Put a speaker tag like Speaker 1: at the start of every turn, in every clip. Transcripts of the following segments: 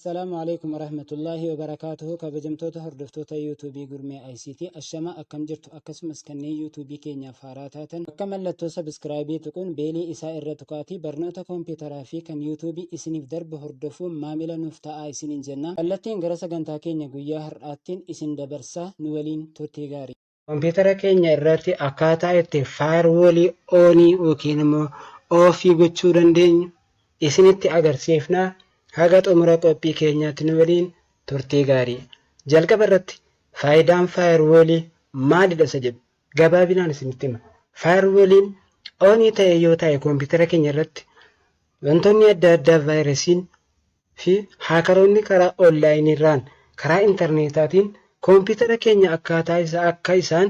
Speaker 1: السلام عليكم ورحمة الله وبركاته كبجمتوتا هردفتوتا يوتيوبي قرمي اي سي تي الشما اكم جرتو اكسم اسكني يوتيوبي كينيا فاراتاتا اكمل لتو سبسكرايبي تكون بيلي اساء الرتقاتي برنوتا كمبيوترا في كان يوتيوبي اسنف درب هردفو ماملا نفتا اي سنين جنة التين غرسا غنتا كينيا قويا هرآتين اسن دبرسا نولين تورتيغاري كمبيوترا كينيا الراتي اكاتا اتي فايرولي اوني وكينمو اوفي gochuu dandeenya isinitti agarsiifna haga xumura qophii keenyaatti nu waliin turtii gaarii. Jalqaba irratti faayidaan faayirwoolii maalidha isa jedhu gabaabinaan isinitti hima. Faayirwooliin oonii ta'e yoo ta'e koompiyuutara keenya irratti wantoonni adda addaa vaayirasiin fi haakaroonni karaa onlaayiniirraan karaa intarneetaatiin koompiyuutara keenya akkaataa isaa akka isaan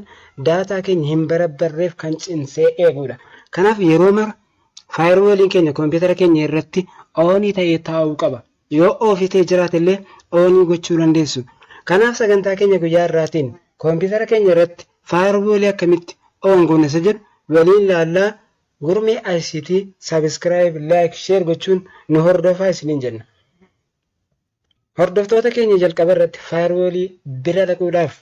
Speaker 1: daataa keenya hin barabbarreef kan cimsee eegudha. Kanaaf yeroo mara faayirwooliin keenya koompiyuutara keenya irratti oonii ta'ee taa'uu qaba. Yoo oofitee jiraatellee oonii gochuu dandeessu. Kanaaf sagantaa keenya guyyaa irraatiin koompiyuutara keenya irratti faayirwoolii akkamitti oon goone isa jedhu waliin ilaallaa. Gurmii ICT subscribe, like, share gochuun nu hordofaa isiniin jenna. Hordoftoota keenya jalqaba irratti faayirwoolii bira dhaquudhaaf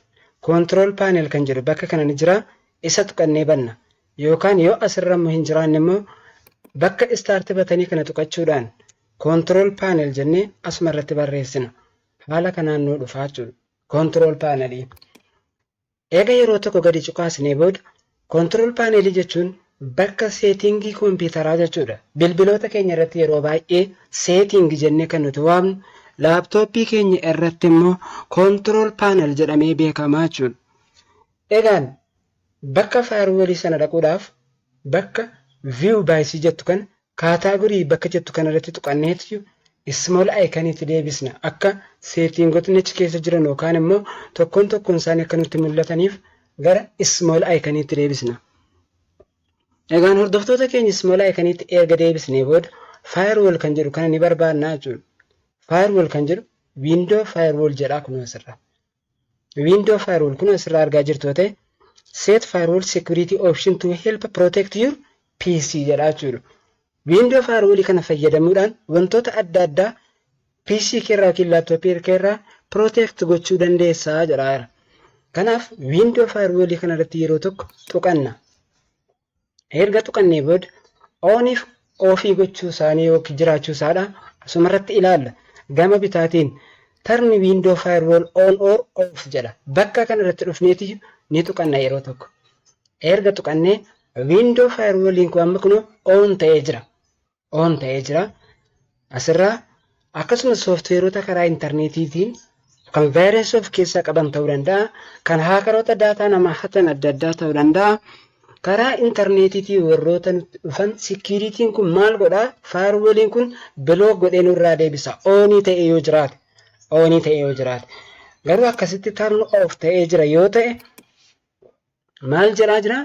Speaker 1: control panel kan jedhu bakka kana ni jira. Isa tuqannee banna. Yookaan yoo asirra hin jiraanne immoo bakka start batanii kana tuqachuudhaan control panel jennee asuma irratti barreessina. Haala kanaan nu dhufaa jechuudha. Control panelii. Eega yeroo tokko gadi cuqaasnee booda control panelii jechuun bakka seetingii koompiyuutaraa jechuudha. Bilbiloota keenya irratti yeroo baay'ee seetingii jennee kan nuti waamnu, laaptooppii keenya irratti immoo control panel jedhamee beekamaa jechuudha. Egaan bakka faayirwoolii sana dhaquudhaaf bakka view by jettu kan kaataagorii bakka jettu kan irratti tuqanneetu small iconitti deebisna. Akka seetingotni achi keessa jiran yookaan immoo tokkoon isaanii akka nutti mul'ataniif gara small iconitti deebisna. Egaan hordoftoota keenya small iconitti erga deebisnee booda firewall kan jedhu kana ni barbaadna jechuudha. Firewall kan jedhu window firewall jedhaa kun asirra. Window firewall kun asirra argaa jirtu ta'e set firewall security option to help protect your PC jedhaa jechuudha. Window firewall kana fayyadamuudhaan wantoota adda addaa PC keerraa yookiin laaptooppii keerraa protect gochuu dandeessaa jedha. Kanaaf window firewall kana irratti yeroo tokko tuqanna. Erga tuqannee booda ooniif oofii gochuu isaanii yookiin jiraachuu isaadha asuma irratti ilaalla. Gama bitaatiin turn window firewall on or off jedha. Bakka kana irratti dhufneeti ni tuqanna yeroo tokko. Erga tuqannee window firewalliin kun amma kun on ta'ee jira. On ta'ee jira. Asirraa akkasumas sooftiweerota karaa intarneetiitiin kan vaayirasii of keessaa qaban ta'uu danda'a. Kan haakaroota daataa namaa hatan adda addaa ta'uu danda'a. Karaa intarneetiitiin warroota dhufan sikiriitiin kun maal godhaa? Faayirwooliin kun bilook godhee nurraa deebisa. Oonii ta'ee yoo jiraate. Oonii ta'ee yoo jiraate. Garuu akkasitti turn off ta'ee jira yoo ta'e maal jedhaa jira?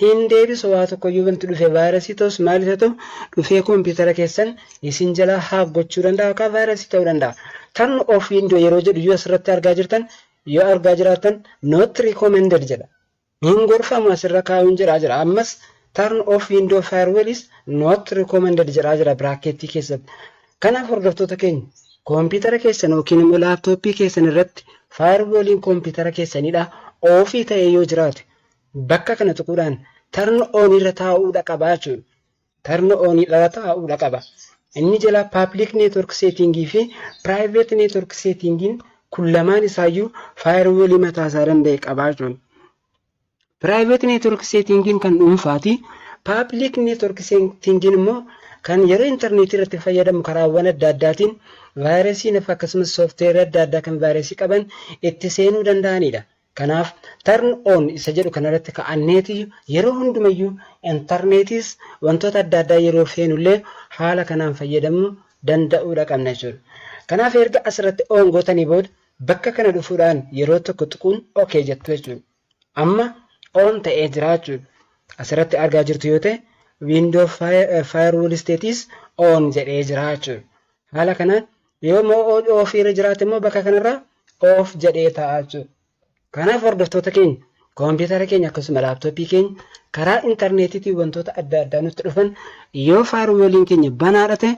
Speaker 1: Hin deebisu waa tokkoyyuu wanti dhufee vaayirasii ta'us maal isa ta'u dhufee koompiyuutara keessan isin jalaa haaf gochuu danda'a yookaan vaayirasii ta'uu danda'a. Turn off window yeroo jedhu yoo asirratti argaa jirtan yoo argaa jiraatan not recommended jedha. Hin gorfamu asirra kaa'uun jira. Ammas turn off window firewall is not recommended jira biraakeettii keessatti. Kanaaf hordoftoota keenya koompiyuutara keessan yookiin immoo laaptooppii keessan irratti faayirwooliin koompiyuutara keessanidha. Oofii ta'ee yoo jiraate bakka kana tuquudhaan turn on irra taa'uudha qaba jechuudha. Turn on irra taa'uudha qaba. Inni jala public network setting fi private network setting kun lamaan isaayyuu faayirwoolii mataa isaa danda'e qaba jechuudha. Private network setting kan dhuunfaati. Public network setting immoo kan yeroo intarneetii irratti fayyadamu karaawwan adda addaatiin vaayirasiin akkasumas soofteerii adda addaa kan vaayirasii qaban itti seenuu danda'anidha. Kanaaf turn on isa jedhu kanarratti ka'anneeti yeroo hundumayyuu intarneetiis wantoota adda addaa yeroo feenullee haala kanaan fayyadamuu danda'uudha qabna jechuudha. Kanaaf erga asirratti on gootanii booda bakka kana dhufuudhaan yeroo tokko tuquun okay jettu jechuudha. Amma on ta'ee jira jechuudha. Asirratti argaa jirtu yoo ta'e window firewall status on jedhee jira jechuudha. Haala kanaan yoo off irra jiraate immoo bakka kanarraa off jedhee ta'a jechuudha. Kanaaf hordoftoota keenya koompiyuutara keenya akkasuma laaptooppii keenya karaa intarneetiitiin wantoota adda addaa nutti dhufan yoo faayirwooliin keenya banaadha ta'e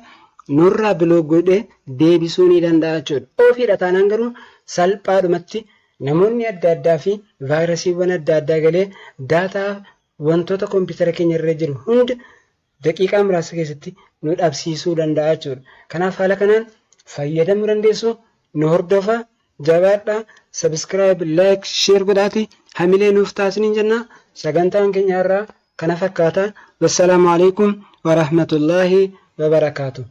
Speaker 1: nurraa biloo godhee deebisuu ni danda'a jechuudha. Ofiidha taanaan garuu salphaadhumatti namoonni adda addaa fi vaayirasiiwwan adda addaa galee daataa wantoota kompiitara keenya irra jiru hunda daqiiqaa muraasa keessatti nu dhabsiisuu danda'a jechuudha. Kanaaf haala kanaan fayyadamuu dandeessu. Nu hordofaa, jabaadhaa, sabiskiraayib, laayik, sheer godhaatii hamilee nuuf taasisuu jenna. Sagantaan keenya irraa kana fakkaata. Wassalaamu alaikum wa rahmatullaahi wa barakaatuh.